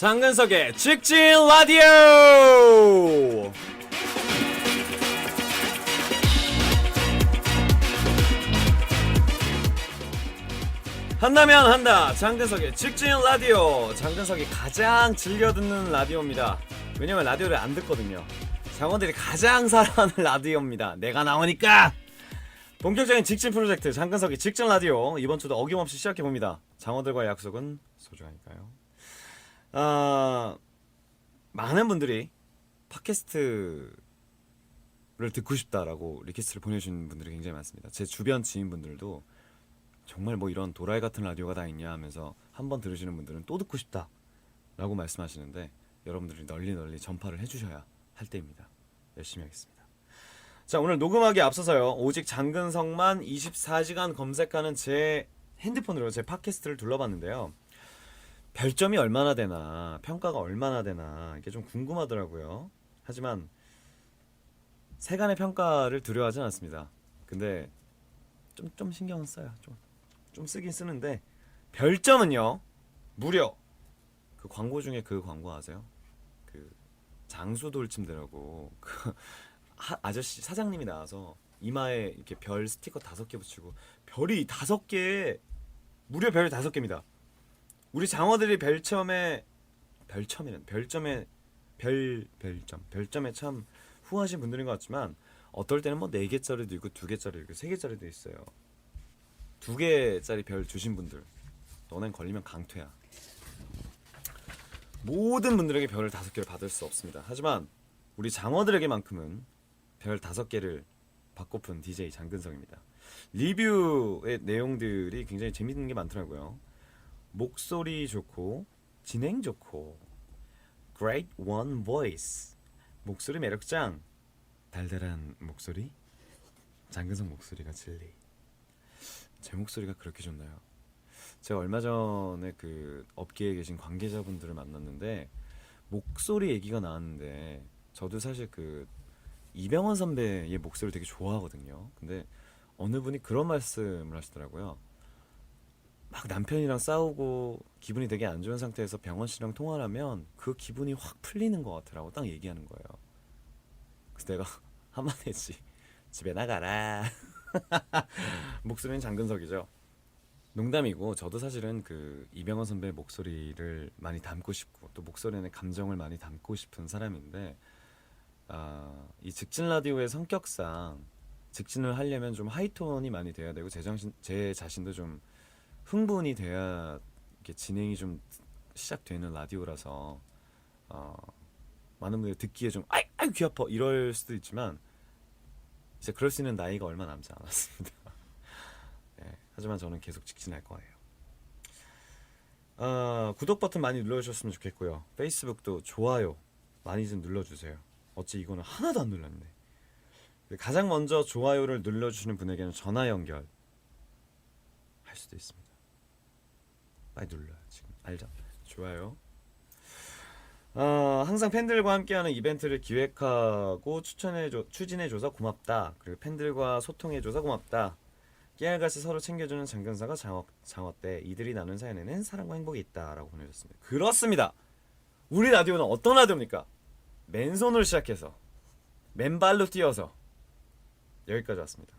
장근석의 직진 라디오. 한다면 한다. 장근석의 직진 라디오. 장근석이 가장 즐겨 듣는 라디오입니다. 왜냐면 라디오를 안 듣거든요. 장원들이 가장 사랑하는 라디오입니다. 내가 나오니까. 본격적인 직진 프로젝트 장근석의 직진 라디오, 이번 주도 어김없이 시작해봅니다. 장원들과의 약속은 소중하니까요. 많은 분들이 팟캐스트를 듣고 싶다라고 리퀘스트를 보내주신 분들이 굉장히 많습니다. 제 주변 지인분들도 정말 뭐 이런 도라이 같은 라디오가 다 있냐 하면서 한번 들으시는 분들은 또 듣고 싶다 라고 말씀하시는데, 여러분들이 널리 전파를 해주셔야 할 때입니다. 열심히 하겠습니다. 자, 오늘 녹음하기 앞서서요, 오직 장근석만 24시간 검색하는 제 핸드폰으로 제 팟캐스트를 둘러봤는데요, 별점이 얼마나 되나, 평가가 얼마나 되나, 이게 좀 궁금하더라고요. 하지만 세간의 평가를 두려워하진 않습니다. 근데 좀 신경은 써요. 좀 쓰긴 쓰는데, 별점은요, 무려 그 광고 중에 그 광고 아세요? 그 장수 돌침대라고, 그 아저씨 사장님이 나와서 이마에 이렇게 별 스티커 5개 붙이고, 별이 5개, 무려 별이 5개입니다. 우리 장어들이 별점에 참 후하신 분들인 것 같지만, 어떨 때는 뭐 4개짜리도 있고 2개짜리도 있고 3개짜리도 있어요. 2개짜리 별 주신 분들, 너넨 걸리면 강퇴야. 모든 분들에게 별을 5개를 받을 수 없습니다. 하지만 우리 장어들에게만큼은 별 5개를 받고픈 DJ 장근석입니다. 리뷰의 내용들이 굉장히 재밌는 게 많더라고요. 목소리 좋고 진행 좋고 Great One Voice, 목소리 매력짱, 달달한 목소리, 장근석 목소리가 진리. 제 목소리가 그렇게 좋나요? 제가 얼마 전에 그 업계에 계신 관계자분들을 만났는데, 목소리 얘기가 나왔는데, 저도 사실 그 이병헌 선배의 목소리를 되게 좋아하거든요. 근데 어느 분이 그런 말씀을 하시더라고요. 막 남편이랑 싸우고 기분이 되게 안 좋은 상태에서 병헌 씨랑 통화를 하면 그 기분이 확 풀리는 것 같으라고 딱 얘기하는 거예요. 그래서 내가 한마디 했지. 집에 나가라. 목소리는 장근석이죠. 농담이고, 저도 사실은 그 이병헌 선배의 목소리를 많이 담고 싶고, 또 목소리 안에 감정을 많이 담고 싶은 사람인데, 이 직진 라디오의 성격상 직진을 하려면 좀 하이톤이 많이 돼야 되고, 제 자신도 좀 흥분이 돼야 이렇게 진행이 좀 시작되는 라디오라서, 많은 분들이 듣기에 좀 아이 귀 아파 이럴 수도 있지만, 이제 그럴 수 있는 나이가 얼마 남지 않았습니다. 네, 하지만 저는 계속 직진할 거예요. 구독 버튼 많이 눌러주셨으면 좋겠고요. 페이스북도 좋아요 많이 좀 눌러주세요. 어찌 이거는 하나도 안 눌렀네. 가장 먼저 좋아요를 눌러주시는 분에게는 전화 연결 할 수도 있습니다. 빨리 눌러요. 지금 알죠? 좋아요. 항상 팬들과 함께하는 이벤트를 기획하고 추진해줘서 고맙다. 그리고 팬들과 소통해줘서 고맙다. 깨알같이 서로 챙겨주는 장근사가 장어때 이들이 나눈 사연에는 사랑과 행복이 있다 라고 보내주셨습니다. 그렇습니다. 우리 라디오는 어떤 라디오입니까? 맨손으로 시작해서 맨발로 뛰어서 여기까지 왔습니다.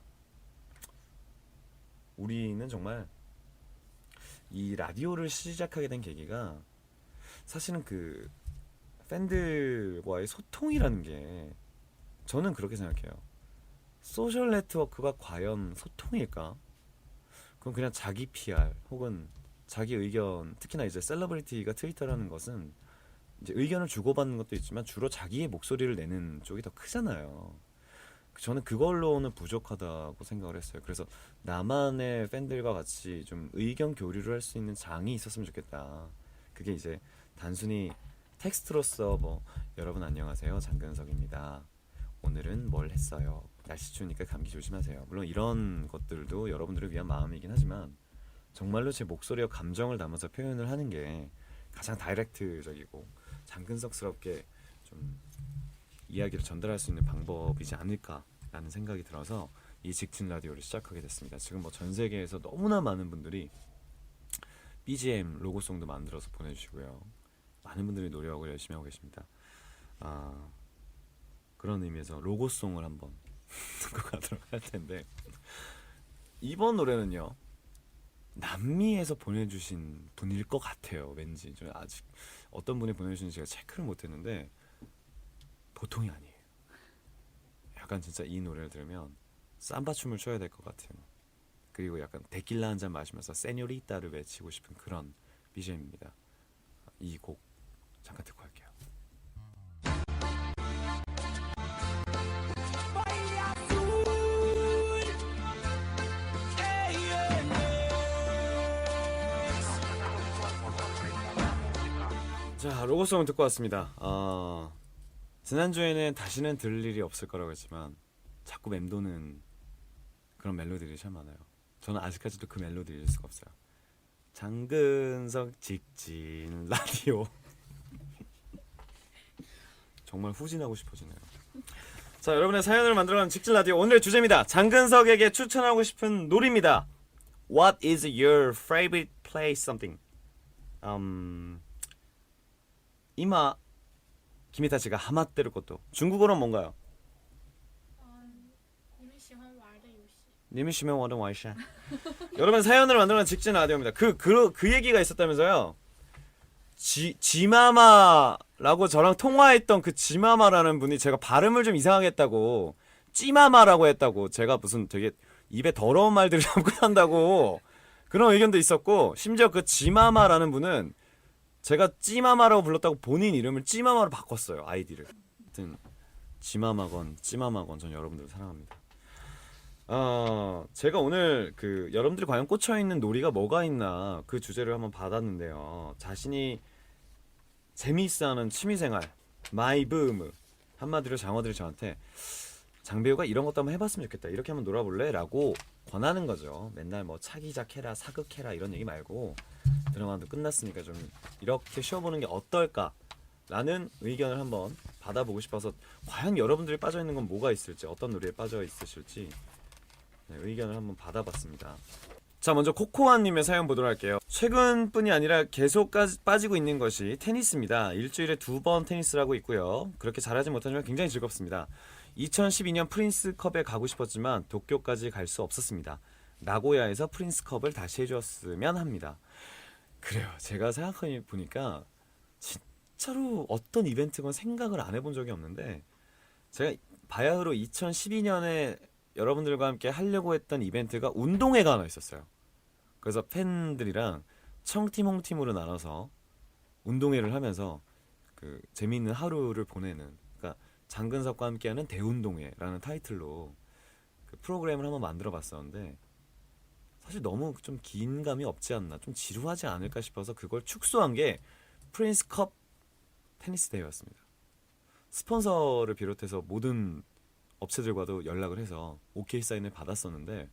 우리는 정말 이 라디오를 시작하게 된 계기가, 사실은 그 팬들과의 소통이라는 게, 저는 그렇게 생각해요. 소셜 네트워크가 과연 소통일까? 그럼 그냥 자기 PR 혹은 자기 의견, 특히나 이제 셀러브리티가 트위터라는 것은 이제 의견을 주고받는 것도 있지만 주로 자기의 목소리를 내는 쪽이 더 크잖아요. 저는 그걸로는 부족하다고 생각을 했어요. 그래서 나만의 팬들과 같이 좀 의견 교류를 할 수 있는 장이 있었으면 좋겠다. 그게 이제 단순히 텍스트로서 뭐 여러분 안녕하세요 장근석입니다, 오늘은 뭘 했어요, 날씨 추우니까 감기 조심하세요, 물론 이런 것들도 여러분들을 위한 마음이긴 하지만, 정말로 제 목소리와 감정을 담아서 표현을 하는 게 가장 다이렉트적이고 장근석스럽게 좀 이야기를 전달할 수 있는 방법이지 않을까라는 생각이 들어서 이 직진 라디오를 시작하게 됐습니다. 지금 뭐 전 세계에서 너무나 많은 분들이 BGM 로고송도 만들어서 보내주시고요. 많은 분들이 노력을 열심히 하고 계십니다. 그런 의미에서 로고송을 한번 듣고 가도록 할 텐데, 이번 노래는요 남미에서 보내주신 분일 것 같아요. 왠지 저 아직 어떤 분이 보내주신지 제가 체크를 못했는데 보통이 아니에요. 약간 진짜 이 노래를 들으면 삼바 춤을 춰야 될 것 같은, 그리고 약간 데킬라 한 잔 마시면서 세뇨리따를 외치고 싶은 그런 BGM입니다. 이 곡 잠깐 듣고 할게요. 자, 로고송을 듣고 왔습니다. 지난주에는 다시는 들을 일이 없을 거라고 했지만 자꾸 맴도는 그런 멜로디들이 참 많아요. 저는 아직까지도 그 멜로디를 잊을 수가 없어요. 장근석 직진 라디오. 정말 후진하고 싶어지네요. 자, 여러분의 사연을 만들어가는 직진 라디오, 오늘의 주제입니다. 장근석에게 추천하고 싶은 놀이입니다. What is your favorite place something? 이마 김이타치가 하마때를 것도 중국어로 뭔가요? 你们喜欢玩的游戏. 여러분 사연을 만들어낸 직진 라디오입니다. 그 얘기가 있었다면서요. 지마마라고 저랑 통화했던 그 지마마라는 분이 제가 발음을 좀 이상하게 했다고, 찌마마라고 했다고, 제가 무슨 되게 입에 더러운 말들을 담고 산다고 그런 의견도 있었고, 심지어 그 지마마라는 분은 제가 찌마마라고 불렀다고 본인 이름을 찌마마로 바꿨어요, 아이디를. 하여튼 지마마건 찌마마건 전 여러분들 사랑합니다. 제가 오늘 그 여러분들이 과연 꽂혀있는 놀이가 뭐가 있나 그 주제를 한번 받았는데요. 자신이 재미있어하는 취미생활, 마이브음, 한마디로 장어들이 저한테 장배우가 이런 것도 한번 해봤으면 좋겠다, 이렇게 한번 놀아볼래? 라고 권하는 거죠. 맨날 뭐 차기작 해라, 사극해라 이런 얘기 말고 드라마도 끝났으니까 좀 이렇게 쉬어보는 게 어떨까 라는 의견을 한번 받아보고 싶어서, 과연 여러분들이 빠져있는 건 뭐가 있을지, 어떤 놀이에 빠져 있으실지 의견을 한번 받아봤습니다. 자, 먼저 코코아님의 사연 보도록 할게요. 최근뿐이 아니라 계속 빠지고 있는 것이 테니스입니다. 일주일에 2번 테니스를 하고 있고요. 그렇게 잘하지 못하지만 굉장히 즐겁습니다. 2012년 프린스컵에 가고 싶었지만 도쿄까지 갈 수 없었습니다. 나고야에서 프린스컵을 다시 해줬으면 합니다. 그래요. 제가 생각해보니까 진짜로 어떤 이벤트건 생각을 안 해본 적이 없는데, 제가 바야흐로 2012년에 여러분들과 함께 하려고 했던 이벤트가 운동회가 하나 있었어요. 그래서 팬들이랑 청팀 홍팀으로 나눠서 운동회를 하면서 그 재미있는 하루를 보내는, 그러니까 장근석과 함께하는 대운동회라는 타이틀로 그 프로그램을 한번 만들어 봤었는데, 사실 너무 좀 긴 감이 없지 않나, 좀 지루하지 않을까 싶어서 그걸 축소한 게 프린스컵 테니스 대회였습니다. 스폰서를 비롯해서 모든 업체들과도 연락을 해서 오케이 사인을 받았었는데,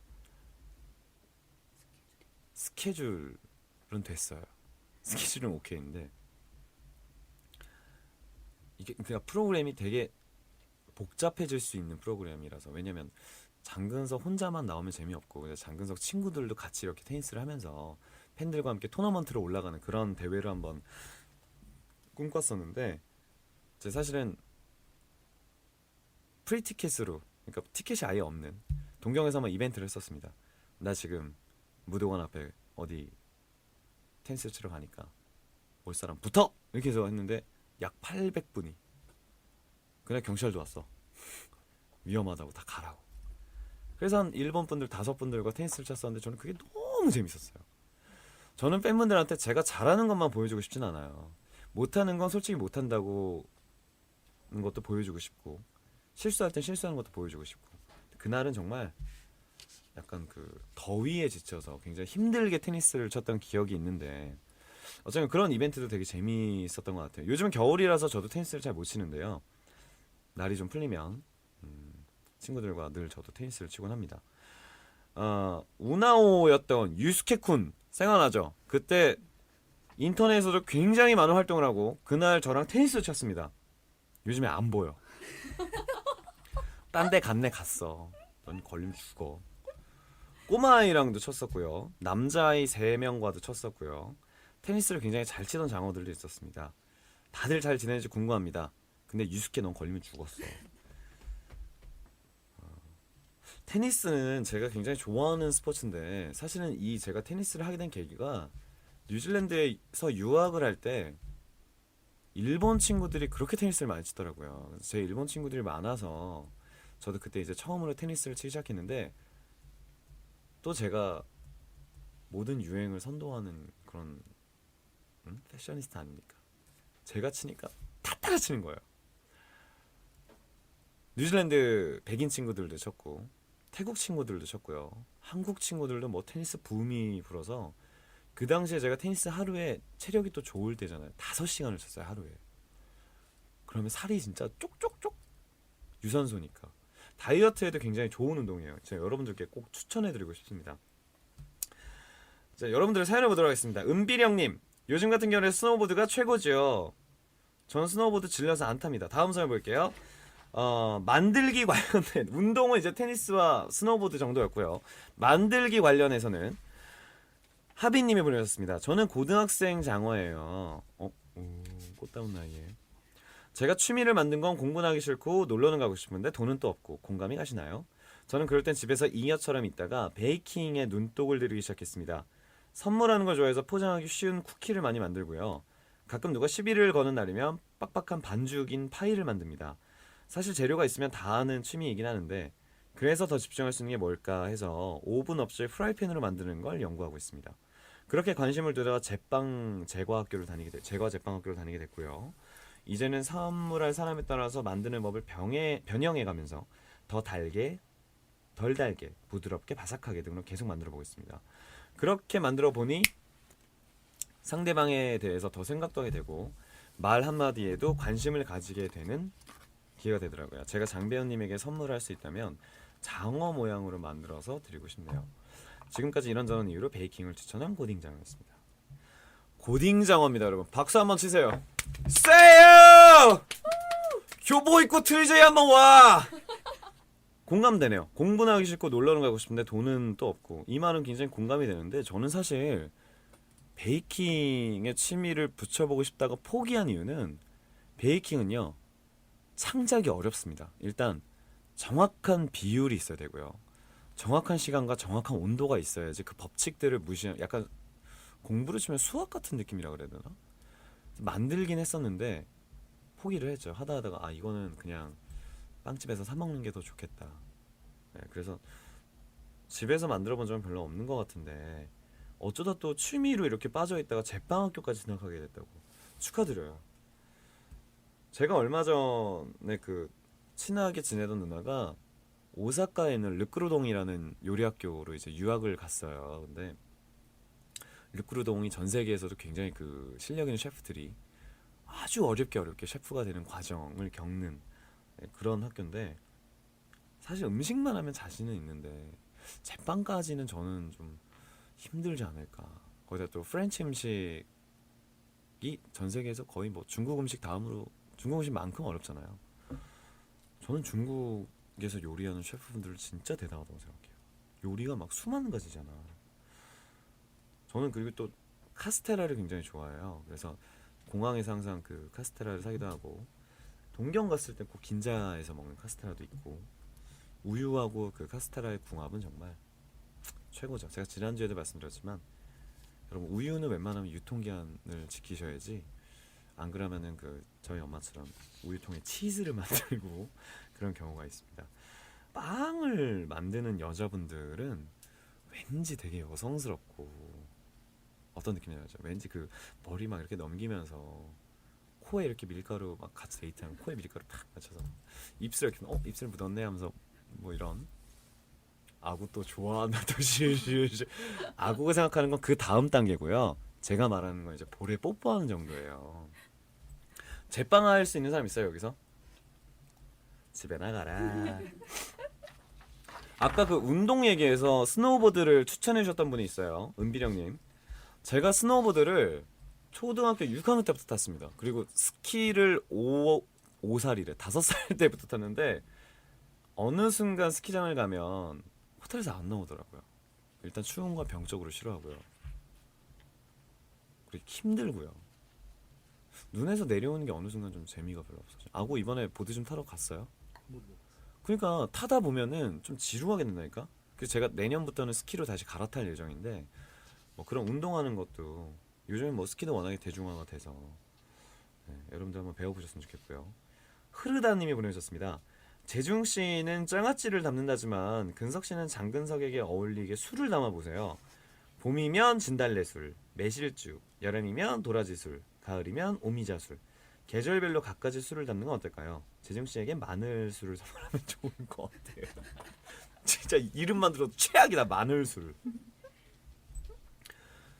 스케줄은 됐어요. 스케줄은 오케이인데, 이게 그냥 프로그램이 되게 복잡해질 수 있는 프로그램이라서, 왜냐면 장근석 혼자만 나오면 재미없고, 그래서 장근석 친구들도 같이 이렇게 테니스를 하면서 팬들과 함께 토너먼트로 올라가는 그런 대회를 한번 꿈꿨었는데, 제 사실은 프리티켓으로, 그러니까 티켓이 아예 없는 동경에서만 이벤트를 했었습니다. 나 지금 무도관 앞에 어디 테니스 치러 가니까 올 사람 붙어! 이렇게 해서 했는데 약 800분이, 그날 경찰도 왔어. 위험하다고 다 가라고. 그래서 한 일본 분들 5분들과 테니스를 쳤었는데 저는 그게 너무 재밌었어요. 저는 팬분들한테 제가 잘하는 것만 보여주고 싶진 않아요. 못하는 건 솔직히 못한다고 것도 보여주고 싶고, 실수할 땐 실수하는 것도 보여주고 싶고, 그날은 정말 약간 그 더위에 지쳐서 굉장히 힘들게 테니스를 쳤던 기억이 있는데, 어쨌든 그런 이벤트도 되게 재미있었던 것 같아요. 요즘은 겨울이라서 저도 테니스를 잘 못 치는데요. 날이 좀 풀리면 친구들과 늘 저도 테니스를 치곤 합니다. 우나오였던 유스케쿤 생각나죠? 그때 인터넷에서도 굉장히 많은 활동을 하고 그날 저랑 테니스를 쳤습니다. 요즘에 안 보여. 딴 데 갔네 갔어. 넌 걸리면 죽어. 꼬마아이랑도 쳤었고요. 남자아이 3명과도 쳤었고요. 테니스를 굉장히 잘 치던 장어들도 있었습니다. 다들 잘 지내는지 궁금합니다. 근데 유스케 넌 걸리면 죽었어. 테니스는 제가 굉장히 좋아하는 스포츠인데 사실은 이 제가 테니스를 하게 된 계기가 뉴질랜드에서 유학을 할 때 일본 친구들이 그렇게 테니스를 많이 치더라고요. 그래서 제 일본 친구들이 많아서 저도 그때 이제 처음으로 테니스를 치기 시작했는데 또 제가 모든 유행을 선도하는 그런 패셔니스타 아닙니까? 제가 치니까 다 따라치는 거예요. 뉴질랜드 백인 친구들도 쳤고 태국 친구들도 쳤고요. 한국 친구들도 뭐 테니스 붐이 불어서 그 당시에 제가 테니스 하루에 체력이 또 좋을 때잖아요. 5시간을 쳤어요 하루에. 그러면 살이 진짜 쪽쪽쪽 유산소니까 다이어트에도 굉장히 좋은 운동이에요. 제가 여러분들께 꼭 추천해드리고 싶습니다. 자, 여러분들 사연을 보도록 하겠습니다. 은비령님, 요즘 같은 경우에 스노우보드가 최고죠. 전 스노우보드 질려서 안 탑니다. 다음 사연 볼게요. 만들기 관련된 운동은 이제 테니스와 스노우보드 정도였고요. 만들기 관련해서는 하비님이 보내셨습니다. 저는 고등학생 장어예요. 꽃다운 나이에. 제가 취미를 만든 건 공부는 하기 싫고 놀러는 가고 싶은데 돈은 또 없고 공감이 가시나요? 저는 그럴 땐 집에서 잉여처럼 있다가 베이킹에 눈독을 들이기 시작했습니다. 선물하는 걸 좋아해서 포장하기 쉬운 쿠키를 많이 만들고요. 가끔 누가 시비를 거는 날이면 빡빡한 반죽인 파이를 만듭니다. 사실 재료가 있으면 다 하는 취미이긴 하는데 그래서 더 집중할 수 있는 게 뭘까 해서 오븐 없이 프라이팬으로 만드는 걸 연구하고 있습니다. 그렇게 관심을 두다가 제과 제빵 학교를 다니게 됐고요. 이제는 선물할 사람에 따라서 만드는 법을 변형해가면서 더 달게, 덜 달게, 부드럽게, 바삭하게 등으로 계속 만들어 보고 있습니다. 그렇게 만들어 보니 상대방에 대해서 더 생각도 하게 되고 말 한마디에도 관심을 가지게 되는 기회가 되더라고요. 제가 장배현님에게 선물할 수 있다면 장어 모양으로 만들어서 드리고 싶네요. 지금까지 이런저런 이유로 베이킹을 추천한 고딩장어였습니다. 고딩장어입니다, 여러분. 박수 한번 치세요. 세요! 교복 입고 트위저에 한번 와! 공감되네요. 공부는 하기 싫고 놀러는 가고 싶은데 돈은 또 없고 이 말은 굉장히 공감이 되는데 저는 사실 베이킹에 취미를 붙여보고 싶다가 포기한 이유는 베이킹은요 창작이 어렵습니다. 일단 정확한 비율이 있어야 되고요. 정확한 시간과 정확한 온도가 있어야지 그 법칙들을 무시한 약간 공부를 치면 수학 같은 느낌이라 그래야 되나? 만들긴 했었는데 포기를 했죠. 하다가 이거는 그냥 빵집에서 사 먹는 게 더 좋겠다. 네, 그래서 집에서 만들어 본 적은 별로 없는 것 같은데 어쩌다 또 취미로 이렇게 빠져있다가 제빵학교까지 진학하게 됐다고. 축하드려요. 제가 얼마 전에 그 친하게 지내던 누나가 오사카에 있는 르크루동이라는 요리학교로 이제 유학을 갔어요. 근데 르크루동이 전 세계에서도 굉장히 그 실력 있는 셰프들이 아주 어렵게 셰프가 되는 과정을 겪는 그런 학교인데 사실 음식만 하면 자신은 있는데 제빵까지는 저는 좀 힘들지 않을까. 거기다 또 프렌치 음식이 전 세계에서 거의 뭐 중국 음식 다음으로 중국 음식만큼 어렵잖아요. 저는 중국에서 요리하는 셰프분들 진짜 대단하다고 생각해요. 요리가 막 수많은 가지잖아. 저는 그리고 또 카스테라를 굉장히 좋아해요. 그래서 공항에서 항상 그 카스테라를 사기도 하고 동경 갔을 때 꼭 긴자에서 먹는 카스테라도 있고 우유하고 그 카스테라의 궁합은 정말 최고죠. 제가 지난주에도 말씀드렸지만 여러분 우유는 웬만하면 유통기한을 지키셔야지 안 그러면은 그 저희 엄마처럼 우유통에 치즈를 만들고 그런 경우가 있습니다. 빵을 만드는 여자분들은 왠지 되게 여성스럽고 어떤 느낌이냐죠. 왠지 그 머리 막 이렇게 넘기면서 코에 이렇게 밀가루 막 같이 데이트하면 코에 밀가루 팍 맞춰서 입술 이렇게 입술 묻었네 하면서 뭐 이런 아구 또 좋아한다 또 시시시 아구가 생각하는 건 그 다음 단계고요. 제가 말하는 건 이제 볼에 뽀뽀하는 정도예요. 제빵할 수 있는 사람 있어요 여기서? 집에 나가라. 아까 그 운동 얘기에서 스노우보드를 추천해 주셨던 분이 있어요. 은비령님. 제가 스노우보드를 초등학교 6학년 때부터 탔습니다. 그리고 스키를 5살이래 5살 때부터 탔는데 어느 순간 스키장을 가면 호텔에서 안 나오더라고요. 일단 추운 거 병적으로 싫어하고요. 그리고 힘들고요. 눈에서 내려오는 게 어느 순간 좀 재미가 별로 없어져. 아고 이번에 보드 좀 타러 갔어요? 그러니까 타다 보면은 좀 지루하게 된다니까. 그래서 제가 내년부터는 스키로 다시 갈아탈 예정인데 뭐 그런 운동하는 것도 요즘에 뭐 스키도 워낙에 대중화가 돼서 네, 여러분들 한번 배워보셨으면 좋겠고요. 흐르다님이 보내주셨습니다. 재중 씨는 장아찌를 담는다지만 근석 씨는 장근석에게 어울리게 술을 담아보세요. 봄이면 진달래술, 매실주, 여름이면 도라지술, 가을이면 오미자술. 계절별로 갖가지 술을 담는 건 어떨까요? 재중 씨에게 마늘술을 선물하면 좋을 것 같아요. 진짜 이름만 들어도 최악이다. 마늘술.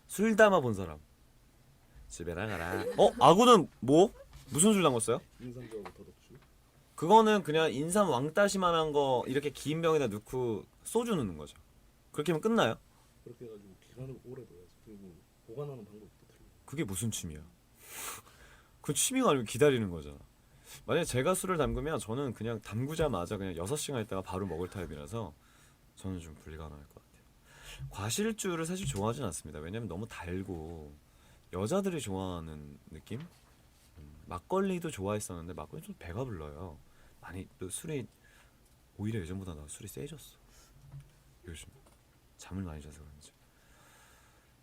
술 담아본 사람 집에 나가라. 아구는 뭐? 무슨 술 담궜어요? 인삼주하고 더덕주. 그거는 그냥 인삼 왕따시만한 거 이렇게 긴 병에다 넣고 소주 넣는 거죠. 그렇게 하면 끝나요? 그렇게 해가지고 기간을 오래 둬야지. 그리고 보관하는 방법도 틀려. 그게 무슨 취미야? 그 취미가 아니고 기다리는 거잖아. 만약에 제가 술을 담그면 저는 그냥 담그자마자 그냥 6시간 있다가 바로 먹을 타입이라서 저는 좀 불가능할 것 같아요. 과실주를 사실 좋아하진 않습니다. 왜냐면 너무 달고 여자들이 좋아하는 느낌? 막걸리도 좋아했었는데 막걸리 좀 배가 불러요. 많이 또 술이 오히려 예전보다 나 술이 세졌어. 요즘 잠을 많이 자서 그런지.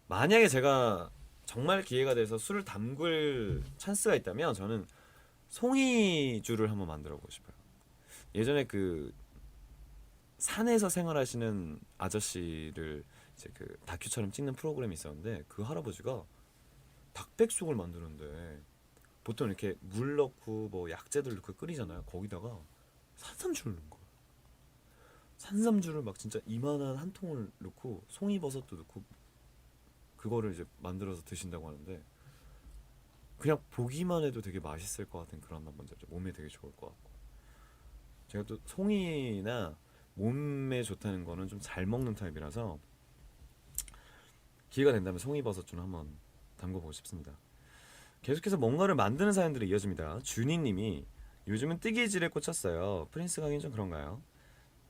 만약에 제가 정말 기회가 돼서 술을 담글 찬스가 있다면 저는 송이주를 한번 만들어 보고 싶어요. 예전에 그 산에서 생활하시는 아저씨를 이제 그 다큐처럼 찍는 프로그램이 있었는데 그 할아버지가 닭백숙을 만드는데 보통 이렇게 물 넣고 뭐 약재들 넣고 끓이잖아요. 거기다가 산삼주를 넣은 거예요. 산삼주를 막 진짜 이만한 한 통을 넣고 송이버섯도 넣고 그거를 이제 만들어서 드신다고 하는데 그냥 보기만 해도 되게 맛있을 것 같은 그런 맛 먼저 몸에 되게 좋을 것 같고 제가 또 송이나 몸에 좋다는 거는 좀 잘 먹는 타입이라서 기회가 된다면 송이버섯주는 한번 담궈보고 싶습니다. 계속해서 뭔가를 만드는 사연들이 이어집니다. 준이님이 요즘은 뜨개질에 꽂혔어요. 프린스 강의는 좀 그런가요?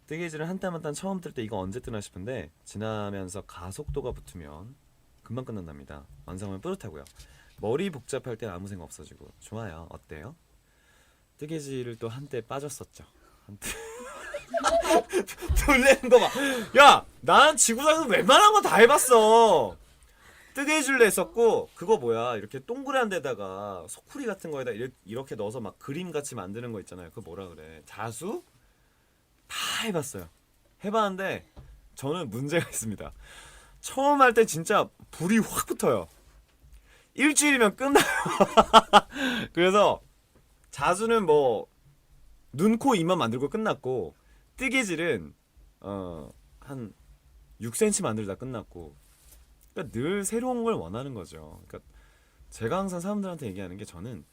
뜨개질을 한 땀 한 땀 처음 뜰 때 이거 언제 뜨나 싶은데 지나면서 가속도가 붙으면 금방 끝난답니다. 완성하면 뿌듯하고요. 머리 복잡할 때 아무 생각 없어지고 좋아요. 어때요? 뜨개질을 또 한때 빠졌었죠. 한때 돌리는 거 봐. 야, 난 지구상에서 웬만한 거 다 해봤어. 뜨개질도 했었고 그거 뭐야 이렇게 동그란 데다가 소쿠리 같은 거에다 이렇게 넣어서 막 그림 같이 만드는 거 있잖아요. 그거 뭐라 그래? 자수? 다 해봤어요. 해봤는데 저는 문제가 있습니다. 처음 할 때 진짜 불이 확 붙어요. 일주일이면 끝나요. 그래서 자수는 뭐 눈, 코, 입만 만들고 끝났고 뜨개질은 한 6cm 만들다 끝났고 그러니까 늘 새로운 걸 원하는 거죠. 그러니까 제가 항상 사람들한테 얘기하는 게 저는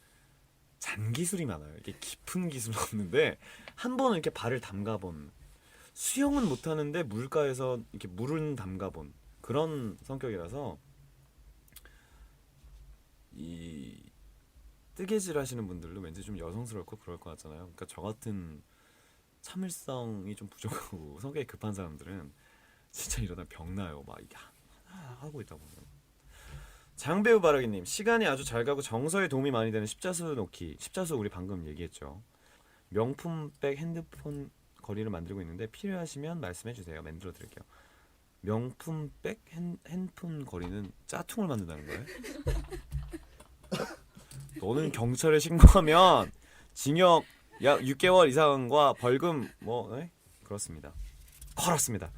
잔기술이 많아요. 이게 깊은 기술은 없는데 한 번은 이렇게 발을 담가본 수영은 못하는데 물가에서 이렇게 물은 담가본 그런 성격이라서 이 뜨개질 하시는 분들도 왠지 좀 여성스럽고 그럴 것 같잖아요. 그러니까 저 같은 참을성이 좀 부족하고 성격이 급한 사람들은 진짜 이러다 병나요. 막 이게 하고 있다 보면. 장배우 바라기님 시간이 아주 잘 가고 정서에 도움이 많이 되는 십자수 놓기. 십자수 우리 방금 얘기했죠. 명품백 핸드폰 거리를 만들고 있는데 필요하시면 말씀해주세요. 만들어 드릴게요. 명품백 핸폰 거리는 짜퉁을 만든다는 거예요? 너는 경찰에 신고하면 징역 약 6개월 이상과 벌금 뭐 그렇습니다. 걸었습니다.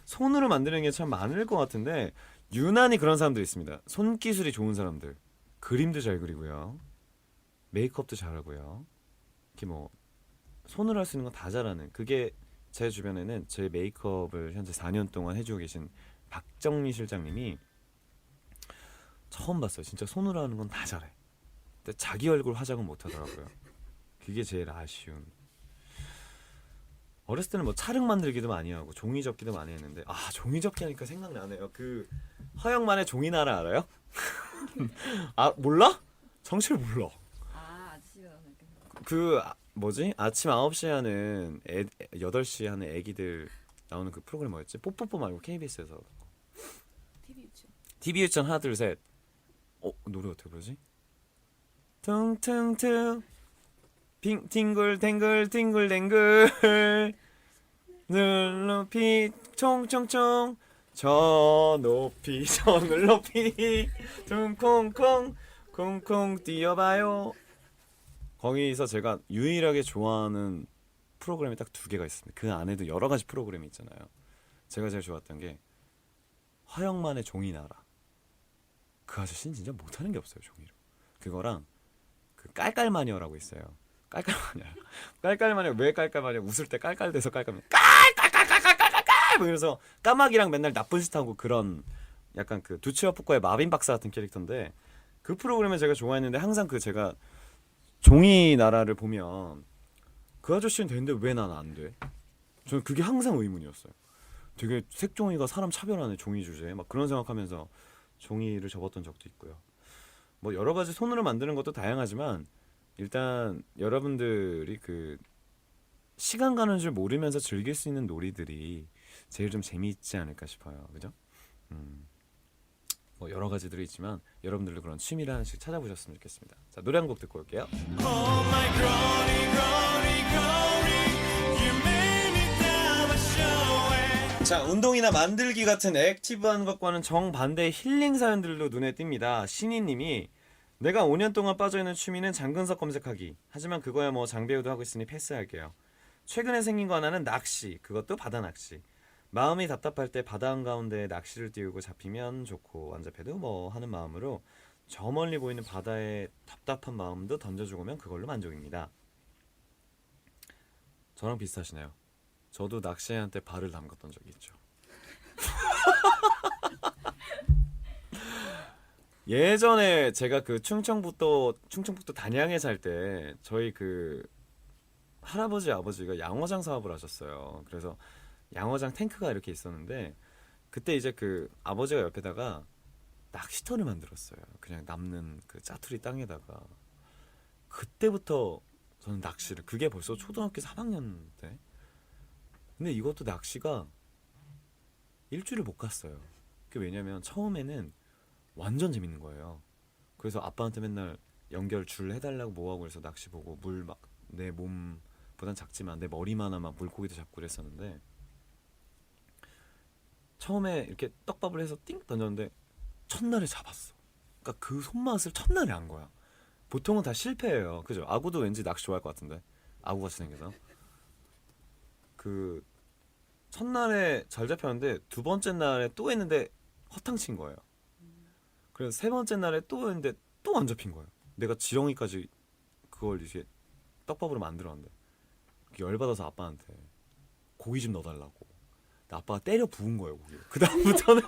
손으로 만드는 게 참 많을 것 같은데 유난히 그런 사람들 있습니다. 손기술이 좋은 사람들. 그림도 잘 그리고요. 메이크업도 잘하고요. 이렇게 뭐 손으로 할 수 있는 건 다 잘하는. 그게 제 주변에는 제 메이크업을 현재 4년 동안 해주고 계신 박정미 실장님이 처음 봤어요. 진짜 손으로 하는 건 다 잘해. 근데 자기 얼굴 화장은 못 하더라고요. 그게 제일 아쉬운. 어렸을 때는 뭐 찰흙 만들기도 많이 하고 종이 접기도 많이 했는데 종이 접기 하니까 생각나네요. 그 허영만의 종이나라 알아요? 아 몰라? 정치를 몰라. 아저씨가 그 뭐지? 아침 9시에 하는 8시에 하는 애기들 나오는 그 프로그램 뭐였지? 뽀뽀뽀 말고 KBS에서 TV 유치. TV 유치원 하나 둘 셋. 노래 어떻게 부르지? 퉁퉁퉁 팅글탱글 팅글탱글 늘 높이 총총총 저 높이 저늘 높이 둥콩콩 콩콩 뛰어봐요. 거기서 제가 유일하게 좋아하는 프로그램이 딱 두 개가 있습니다. 그 안에도 여러 가지 프로그램이 있잖아요. 제가 제일 좋았던 게 화영만의 종이나라. 그 아저씨는 진짜 못하는 게 없어요, 종이로. 그거랑 그 깔깔마녀라고 있어요. 깔깔마녀. 깔깔마녀 왜 깔깔마녀? 웃을 때 깔깔대서 깔깔마녀. 깔깔깔깔깔깔깔깔. 뭐 이러면서 까마귀랑 맨날 나쁜 짓 하고 그런 약간 그 두치와 푸코의 마빈 박사 같은 캐릭터인데 그 프로그램을 제가 좋아했는데 항상 그 제가 종이나라를 보면 그 아저씨는 되는데 왜 난 안 돼? 저는 그게 항상 의문이었어요. 되게 색종이가 사람 차별하네 종이 주제에 막 그런 생각하면서 종이를 접었던 적도 있고요. 뭐 여러 가지 손으로 만드는 것도 다양하지만 일단 여러분들이 그 시간 가는 줄 모르면서 즐길 수 있는 놀이들이 제일 좀 재미있지 않을까 싶어요. 그죠? 뭐 여러 가지들이 있지만 여러분들도 그런 취미를 하나씩 찾아보셨으면 좋겠습니다. 자, 노래 한 곡 듣고 올게요. 자, 운동이나 만들기 같은 액티브한 것과는 정반대의 힐링 사연들도 눈에 띕니다. 신이님이 내가 5년 동안 빠져있는 취미는 장근석 검색하기. 하지만 그거야 뭐 장배우도 하고 있으니 패스할게요. 최근에 생긴 거 하나는 낚시. 그것도 바다 낚시. 마음이 답답할 때 바다 한가운데 낚시를 띄우고 잡히면 좋고 안 잡혀도 뭐 하는 마음으로 저 멀리 보이는 바다에 답답한 마음도 던져주고 오면 그걸로 만족입니다. 저랑 비슷하시네요. 저도 낚시한테 발을 담갔던 적이 있죠. 예전에 제가 그 충청북도 단양에 살 때 저희 그 할아버지 아버지가 양어장 사업을 하셨어요. 그래서 양어장 탱크가 이렇게 있었는데 그때 이제 그 아버지가 옆에다가 낚시터를 만들었어요. 그냥 남는 그 짜투리 땅에다가. 그때부터 저는 낚시를 그게 벌써 초등학교 3학년 때. 근데 이것도 낚시가 일주일을 못 갔어요. 그게 왜냐면 처음에는 완전 재밌는 거예요. 그래서 아빠한테 맨날 연결 줄 해달라고 뭐하고 그래서 낚시 보고 물 막 내 몸보단 작지만 내 머리만한 막 물고기도 잡고 그랬었는데 처음에 이렇게 떡밥을 해서 띵 던졌는데 첫날에 잡았어. 그러니까 그 손맛을 첫날에 안 거야. 보통은 다 실패해요. 그죠? 아구도 왠지 낚시 좋아할 것 같은데 아구같이 생겨서 그 첫날에 잘 잡혔는데 두 번째 날에 또 했는데 허탕친 거예요. 그래서 세 번째 날에 또 했는데 또 안 잡힌 거예요. 내가 지렁이까지 그걸 이제 떡밥으로 만들었는데 열받아서 아빠한테 고기 좀 넣어달라고. 근데 아빠가 때려 부은 거예요. 그 다음부터는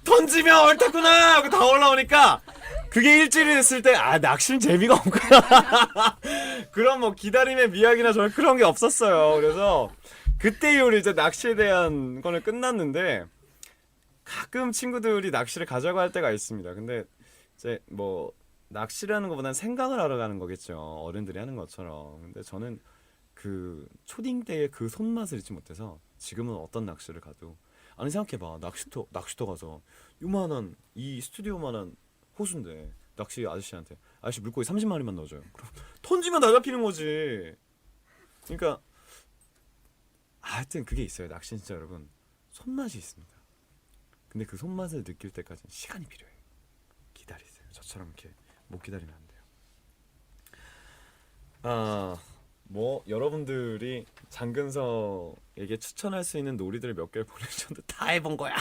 던지면 옳다구나 하고 다 올라오니까 그게 일주일이 됐을 때 아 낚시는 재미가 없구나. 그런 뭐 기다림의 미학이나 저는 그런 게 없었어요. 그래서 그때 이후로 이제 낚시에 대한 거는 끝났는데 가끔 친구들이 낚시를 가자고 할 때가 있습니다. 근데 이제 뭐 낚시라는 것보다는 생각을 하러 가는 거겠죠. 어른들이 하는 것처럼. 근데 저는 그 초딩 때의 그 손맛을 잊지 못해서 지금은 어떤 낚시를 가도 아니 생각해봐. 낚시터 가서 요만한 이 스튜디오만한 호수인데 낚시 아저씨한테 아저씨 물고기 30마리만 넣어줘요. 그럼 던지면 다 잡히는 거지. 그러니까 하여튼 그게 있어요. 낚시 진짜 여러분 손맛이 있습니다. 근데 그 손맛을 느낄 때까지는 시간이 필요해요. 기다리세요. 저처럼 이렇게 못 기다리면 안 돼요. 뭐 여러분들이 장근석에게 추천할 수 있는 놀이들 몇 개를 보내주셨는데 다 해본 거야.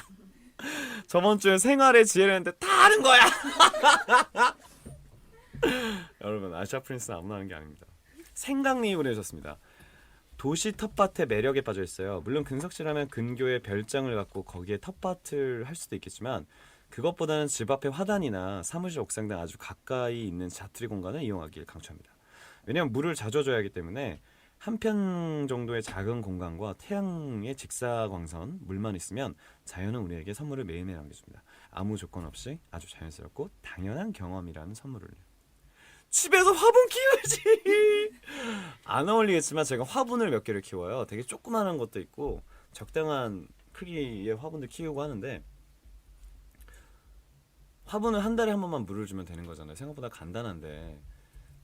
저번 주에 생활의 지혜를 했는데 다 하는 거야. 여러분 아시아 프린스는 아무나 하는 게 아닙니다. 생강님이 보내주셨습니다. 도시 텃밭의 매력에 빠져 있어요. 물론 근석씨라면 근교에 별장을 갖고 거기에 텃밭을 할 수도 있겠지만 그것보다는 집 앞에 화단이나 사무실 옥상 등 아주 가까이 있는 자투리 공간을 이용하길 강추합니다. 왜냐하면 물을 자주 줘야 하기 때문에 한 편 정도의 작은 공간과 태양의 직사광선, 물만 있으면 자연은 우리에게 선물을 매일매일 안겨줍니다. 아무 조건 없이 아주 자연스럽고 당연한 경험이라는 선물을. 집에서 화분 키우지. 안 어울리겠지만 제가 화분을 몇 개를 키워요. 되게 조그마한 것도 있고 적당한 크기의 화분도 키우고 하는데 화분을 한 달에 한 번만 물을 주면 되는 거잖아요. 생각보다 간단한데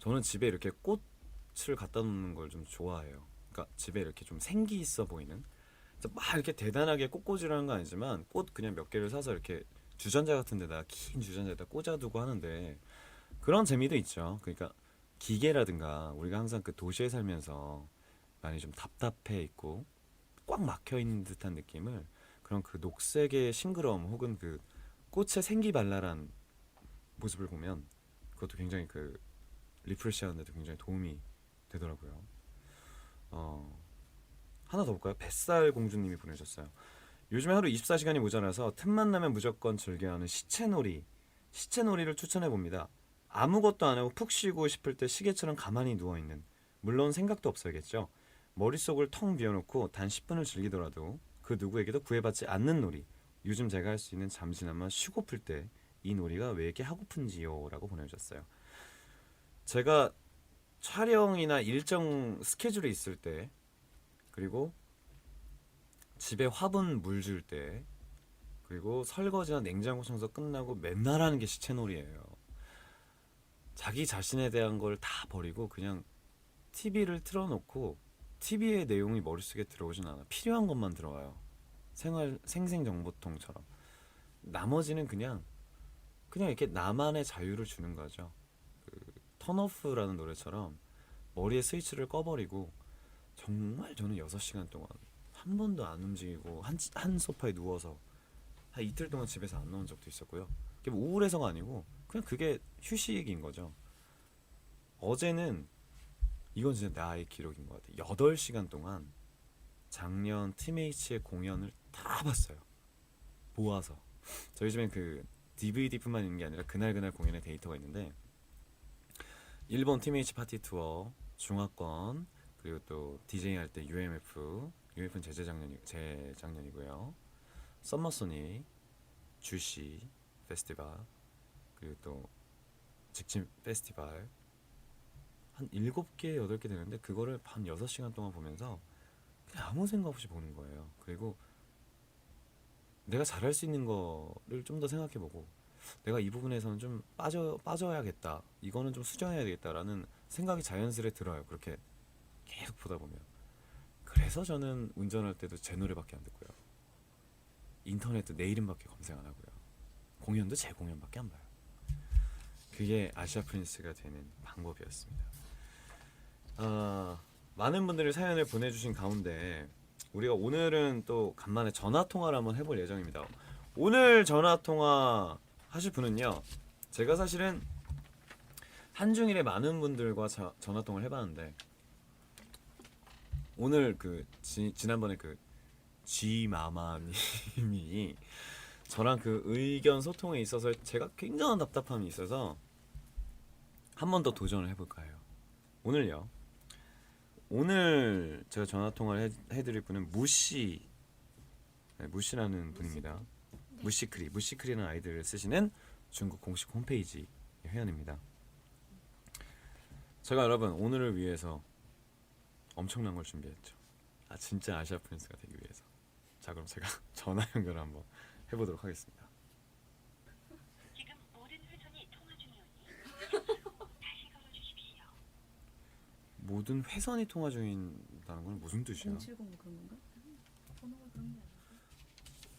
저는 집에 이렇게 꽃을 갖다 놓는 걸 좀 좋아해요. 그러니까 집에 이렇게 좀 생기 있어 보이는. 그래서 막 이렇게 대단하게 꽃꽂이라는 건 아니지만 꽃 그냥 몇 개를 사서 이렇게 주전자 같은 데다 긴 주전자에다 꽂아두고 하는데 그런 재미도 있죠. 그러니까 기계라든가 우리가 항상 그 도시에 살면서 많이 좀 답답해 있고 꽉 막혀 있는 듯한 느낌을 그런 그 녹색의 싱그러움 혹은 그 꽃의 생기발랄한 모습을 보면 그것도 굉장히 그 리프레시하는데도 굉장히 도움이 되더라고요. 어, 하나 더 볼까요? 뱃살 공주님이 보내셨어요. 요즘에 하루 24시간이 모자라서 틈만 나면 무조건 즐겨하는 시체놀이. 시체놀이를 추천해 봅니다. 아무것도 안 하고 푹 쉬고 싶을 때 시계처럼 가만히 누워 있는. 물론 생각도 없어야겠죠. 머릿속을 텅 비워놓고 단 10분을 즐기더라도 그 누구에게도 구애받지 않는 놀이. 요즘 제가 할 수 있는 잠시나마 쉬고플 때 이 놀이가 왜 이렇게 하고픈지요? 라고 보내주셨어요. 제가 촬영이나 일정 스케줄이 있을 때 그리고 집에 화분 물 줄 때 그리고 설거지나 냉장고 청소 끝나고 맨날 하는 게 시체놀이예요. 자기 자신에 대한 걸 다 버리고 그냥 TV를 틀어놓고 TV의 내용이 머릿속에 들어오진 않아. 필요한 것만 들어와요. 생활 생생정보통처럼. 나머지는 그냥 이렇게 나만의 자유를 주는 거죠. 그 턴오프라는 노래처럼 머리에 스위치를 꺼버리고 정말 저는 6시간 동안 한 번도 안 움직이고 한 소파에 누워서 한 이틀 동안 집에서 안 나온 적도 있었고요. 그게 뭐 우울해서가 아니고 그냥 그게 휴식인 거죠. 어제는 이건 진짜 나의 기록인 것 같아요. 8시간 동안 작년 팀H의 공연을 다 봤어요. 모아서. 저희 집엔 그 DVD뿐만 있는 게 아니라 그날 공연의 데이터가 있는데 일본 팀H 파티 투어, 중화권, 그리고 또 DJ 할 때 UMF는 재작년이고요. 썸머소닉, 주시 페스티벌, 그리고 또 직진 페스티벌 한 7개, 8개 되는데 그거를 한 6시간 동안 보면서 그냥 아무 생각 없이 보는 거예요. 그리고 내가 잘할 수 있는 거를 좀 더 생각해보고 내가 이 부분에서는 좀 빠져야겠다. 이거는 좀 수정해야 되겠다라는 생각이 자연스레 들어요. 그렇게 계속 보다 보면. 그래서 저는 운전할 때도 제 노래밖에 안 듣고요. 인터넷도 내 이름밖에 검색 안 하고요. 공연도 제 공연밖에 안 봐요. 그게 아시아 프린스가 되는 방법이었습니다. 많은 분들이 사연을 보내주신 가운데 우리가 오늘은 또 간만에 전화 통화를 한번 해볼 예정입니다. 오늘 전화 통화 하실 분은요. 제가 사실은 한중일에 많은 분들과 전화 통화를 해봤는데 오늘 지난번에 그 G마마님이 저랑 그 의견 소통에 있어서 제가 굉장한 답답함이 있어서 한 번 더 도전을 해볼까 해요. 오늘요. 오늘 제가 전화 통화를 해드릴 분은 무시라는 분입니다. 무시크리라는 아이디를 쓰시는 중국 공식 홈페이지 회원입니다. 제가 여러분 오늘을 위해서 엄청난 걸 준비했죠. 진짜 아시아 프린스가 되기 위해서. 자, 그럼 제가 전화 연결을 한번 해보도록 하겠습니다. 지금 모든 회선이 통화 중이오니 다시 걸어주십시오. 모든 회선이 통화 중이다는 건 무슨 뜻이야? 070 그런 건가? 번호가 그런 게 아니야.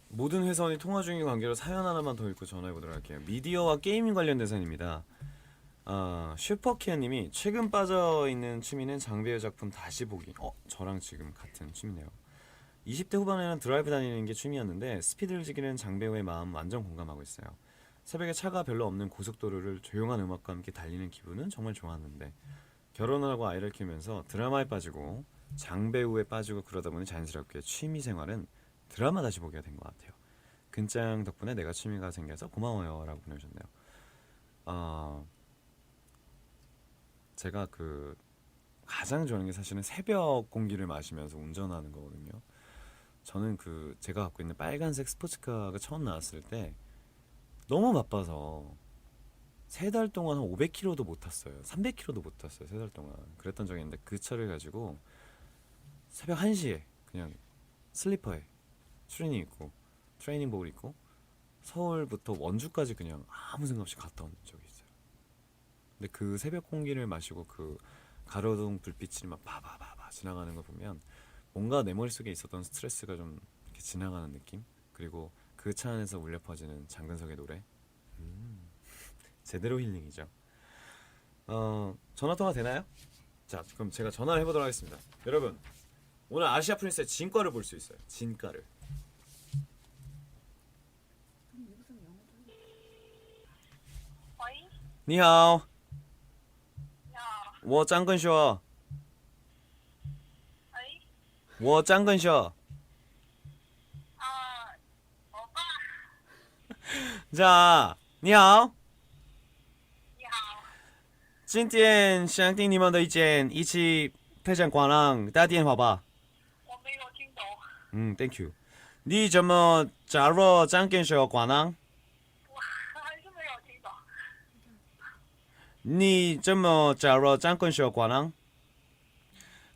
모든 회선이 통화 중인 관계로 사연 하나만 더 읽고 전화해보도록 할게요. 미디어와 게이밍 관련된 사연입니다. 슈퍼키아님이 최근 빠져있는 취미는 장배우 작품 다시 보기. 저랑 지금 같은 취미네요. 20대 후반에는 드라이브 다니는 게 취미였는데 스피드를 즐기는 장배우의 마음 완전 공감하고 있어요. 새벽에 차가 별로 없는 고속도로를 조용한 음악과 함께 달리는 기분은 정말 좋았는데 결혼을 하고 아이를 키우면서 드라마에 빠지고 장배우에 빠지고 그러다 보니 자연스럽게 취미 생활은 드라마 다시 보기가 된 것 같아요. 근짱 덕분에 내가 취미가 생겨서 고마워요 라고 보내주셨네요. 제가 가장 좋아하는 게 사실은 새벽 공기를 마시면서 운전하는 거거든요. 저는 제가 갖고 있는 빨간색 스포츠카가 처음 나왔을 때 너무 바빠서 3달 동안 한 500km도 못 탔어요. 300km도 못 탔어요. 3달 동안. 그랬던 적이 있는데 그 차를 가지고 새벽 1시에 그냥 슬리퍼에 트레이닝복을 입고 서울부터 원주까지 그냥 아무 생각 없이 갔다 온 적이 있어요. 근데 그 새벽 공기를 마시고 그 가로등 불빛이 막 바바바바 지나가는 거 보면 뭔가 내 머릿속에 있었던 스트레스가 좀 이렇게 지나가는 느낌? 그리고 그 차 안에서 울려 퍼지는 장근석의 노래. 제대로 힐링이죠. 전화 통화 되나요? 자, 그럼 제가 전화를 해보도록 하겠습니다. 여러분, 오늘 아시아 프린스의 진가를 볼 수 있어요. 진가를. 무슨 영어도 喂，你好，你好，我张根硕，喂，我张根硕。欧巴， 자, 你好，你好，今天想听你们的意见，一起配上广浪打电话吧。我没有听懂， Thank you。你怎么加入张根硕广浪？我还是没有听懂。你怎么加入张根硕广浪？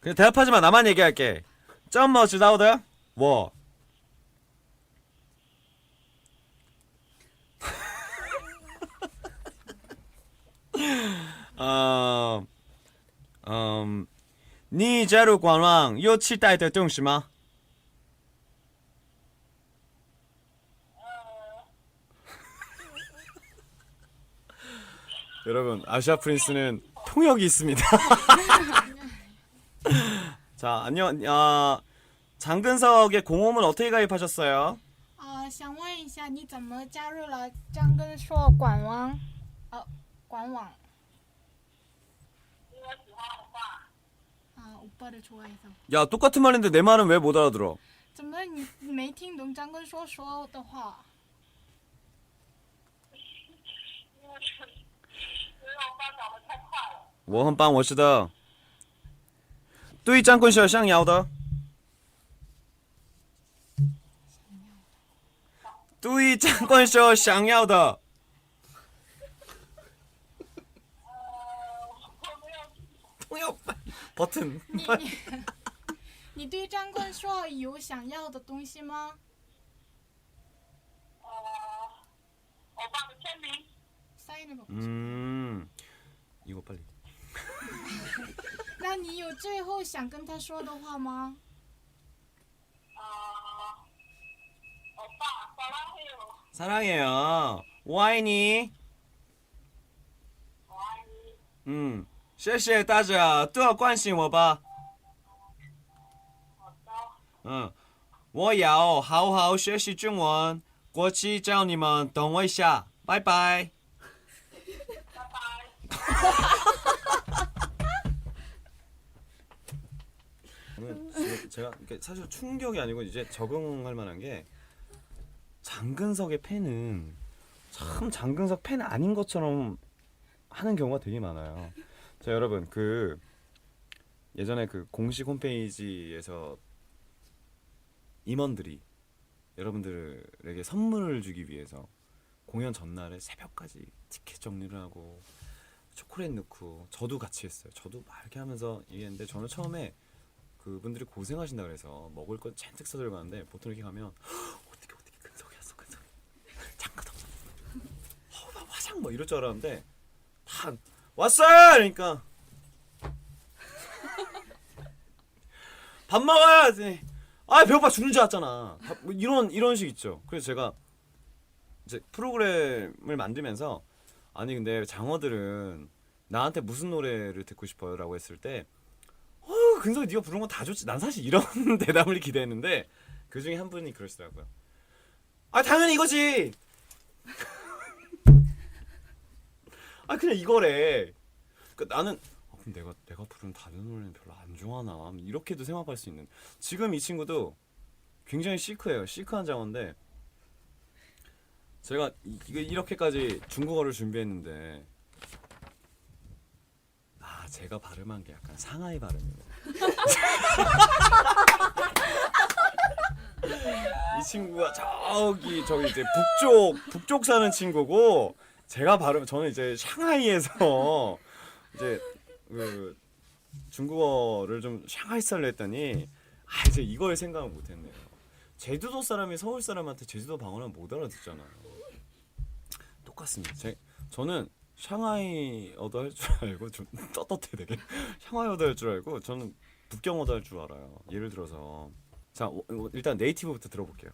그냥 대답하지 마. 나만 얘기할게. 怎么知道的？我。你加入广网有期待的东西吗？ 여러분, 아시아 프린스는 통역이 있습니다. 자, 안녕. 장근석의 공홈은 어떻게 가입하셨어요? 想问一下，你怎么加入了张根硕管网？管网因为喜欢欧巴， 오빠를 좋아해서. 야, 똑같은 말인데 내 말은 왜 못 알아들어? 怎么你没听懂张根硕说的话？因为欧巴长得太快了。我很棒，我是的。对张棍秀想要的，对张棍秀想要的。我没有听懂。 통역 버튼. 你对张根硕有想要的东西吗？欧巴的签名。 사인을 받고 싶어. 이거 빨리. 那你有最后想跟他说的话吗？欧巴，撒拉嘿哟， 사랑해요. 我爱你.我爱你。谢谢大家多关心我吧。好的。我要好好学习中文，过去找你们，等我一下，拜拜。拜拜。 제가 사실 충격이 아니고 이제 적응할 만한 게 장근석의 팬은 참 장근석 팬 아닌 것처럼 하는 경우가 되게 많아요. 자, 여러분, 그 예전에 그 공식 홈페이지에서 임원들이 여러분들에게 선물을 주기 위해서 공연 전날에 새벽까지 티켓 정리를 하고 초콜릿 넣고 저도 같이 했어요. 저도 막 이렇게 하면서 얘기했는데 저는 처음에 그분들이 고생하신다 그래서 먹을 거 잔뜩 사들고 가는데 보통 이렇게 가면 어떻게 근석이 왔어, 근석이 잠깐 없어, 나 화장 뭐 이럴 줄 알았는데 다 왔어! 그러니까 밥 먹어야지. 아, 배고파 죽는 줄 알았잖아. 뭐 이런 식 있죠. 그래서 제가 이제 프로그램을 만들면서 아니 근데 장어들은 나한테 무슨 노래를 듣고 싶어요라고 했을 때 근석이 네가 부른 건 다 좋지. 난 사실 이런 대답을 기대했는데 그 중에 한 분이 그러시더라고요. 아, 당연히 이거지. 아, 그냥 이거래. 그러니까 나는 그럼 내가 부른 다른 노래는 별로 안 좋아하나 이렇게도 생각할 수 있는. 지금 이 친구도 굉장히 시크해요. 시크한 장어인데 제가 이렇게까지 중국어를 준비했는데 제가 발음한 게 약간 상하이 발음이에요. 이 친구가 저기 이제 북쪽 사는 친구고 제가 저는 이제 샹하이에서 이제 그 중국어를 좀 샹하이 스타일로 했더니 이제 이걸 생각을 못했네요. 제주도 사람이 서울 사람한테 제주도 방언은 못 알아듣잖아요. 똑같습니다. 저는 샹하이어도 할 줄 알고 좀 떳떳해 되게. 샹하이어도 할 줄 알고 저는 북경어도 할 줄 알아요. 예를 들어서 자 일단 네이티브부터 들어볼게요.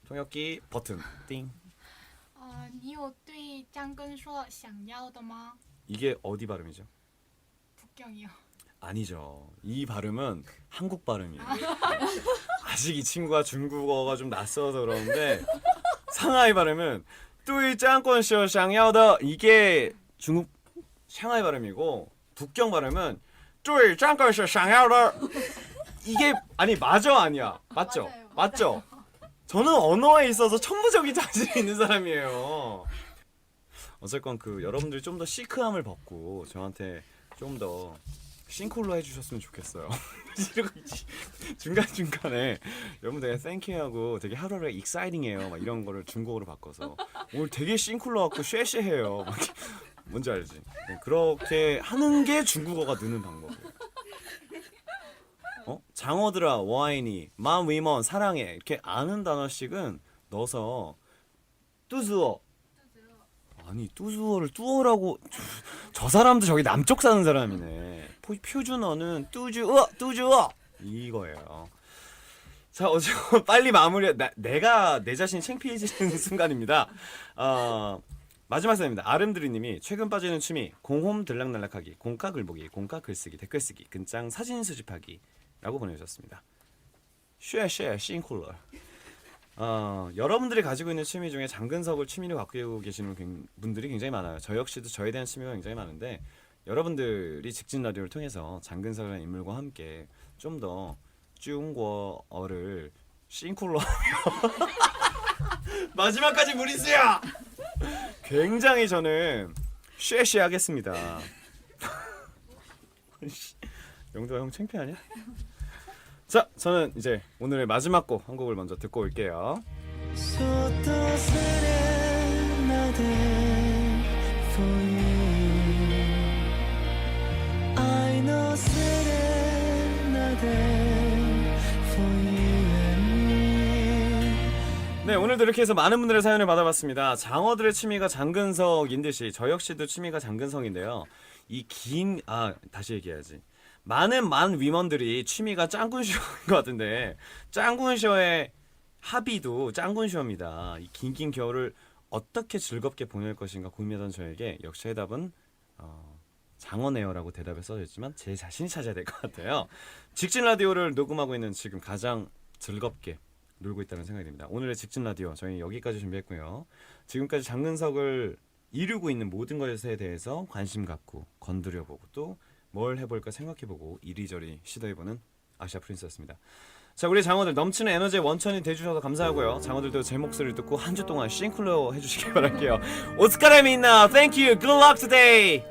통역기 버튼 띵. 你有对张根硕想要的吗？ 이게 어디 발음이죠? 북경이요. 아니죠. 이 발음은 한국 발음이에요. 아직 이 친구가 중국어가 좀 낯서서 그러는데 상하이 발음은 뚜이 짱권쇼 샹야오더 이게 중국 샹하이 발음이고 북경 발음은 뚜이 짱권쇼 샹야오더 이게 아니 맞아 아니야 맞죠? 맞아요. 맞죠? 저는 언어에 있어서 천부적인 자질이 있는 사람이에요. 어쨌건 그 여러분들이 좀 더 시크함을 벗고 저한테 좀 더 싱콜로 해주셨으면 좋겠어요. 중간 중간에 여러분 되게 땡큐하고 되게 하루하루가 익사이팅해요. 막 이런 거를 중국어로 바꿔서 오늘 되게 싱콜로 갖고 쉐쉐해요. 막 뭔지 알지? 그렇게 하는 게 중국어가 느는 방법이에요. 장어들아 와인이 만 위먼 사랑해 이렇게 아는 단어씩은 넣어서 뚜즈어 아니 뚜즈어를 뚜어라고 저 사람도 저기 남쪽 사는 사람이네. 표준어는 뚜즈어 이거예요. 자 어쨌건 빨리 마무리. 내가 내 자신 창피해지는 순간입니다. 마지막 사연입니다. 아름드리님이 최근 빠지는 취미 공홈 들락날락하기, 공카 글보기, 공카 글쓰기, 댓글 쓰기, 근장 사진 수집하기 라고 보내주셨습니다. 쉐쉐 싱쿨러. 여러분들이 가지고 있는 취미 중에 장근석을 취미로 갖고 계시는 분들이 굉장히 많아요. 저 역시도 저에 대한 취미가 굉장히 많은데 여러분들이 직진 라디오를 통해서 장근석이라는 인물과 함께 좀 더 중국어를 싱쿨러 하며 마지막까지 무리수야! 굉장히 저는 쉐쉐 하겠습니다. 영도가 형 창피하냐? 자, 저는 이제 오늘의 마지막 곡 한 곡을 먼저 듣고 올게요. 네, 오늘도 이렇게 해서 많은 분들의 사연을 받아봤습니다. 장어들의 취미가 장근석인 듯이 저 역시도 취미가 장근석인데요. 다시 얘기해야지. 많은 위먼들이 취미가 짱군쇼인 것 같은데 짱군쇼의 합의도 짱군쇼입니다. 이 긴긴 겨울을 어떻게 즐겁게 보낼 것인가 고민하던 저에게 역시 해답은 장어네요라고 대답에 써졌지만 제 자신이 찾아야 될 것 같아요. 직진 라디오를 녹음하고 있는 지금 가장 즐겁게 놀고 있다는 생각이 듭니다. 오늘의 직진 라디오 저희 여기까지 준비했고요. 지금까지 장근석을 이루고 있는 모든 것에 대해서 관심 갖고 건드려보고 또 뭘 해볼까 생각해보고 이리저리 시도해보는 아시아 프린스였습니다. 자, 우리 장어들 넘치는 에너지의 원천이 돼주셔서 감사하고요. 장어들도 제 목소리를 듣고 한 주 동안 싱클로 해주시길 바랄게요. 오스카레 민나, thank you, good luck today.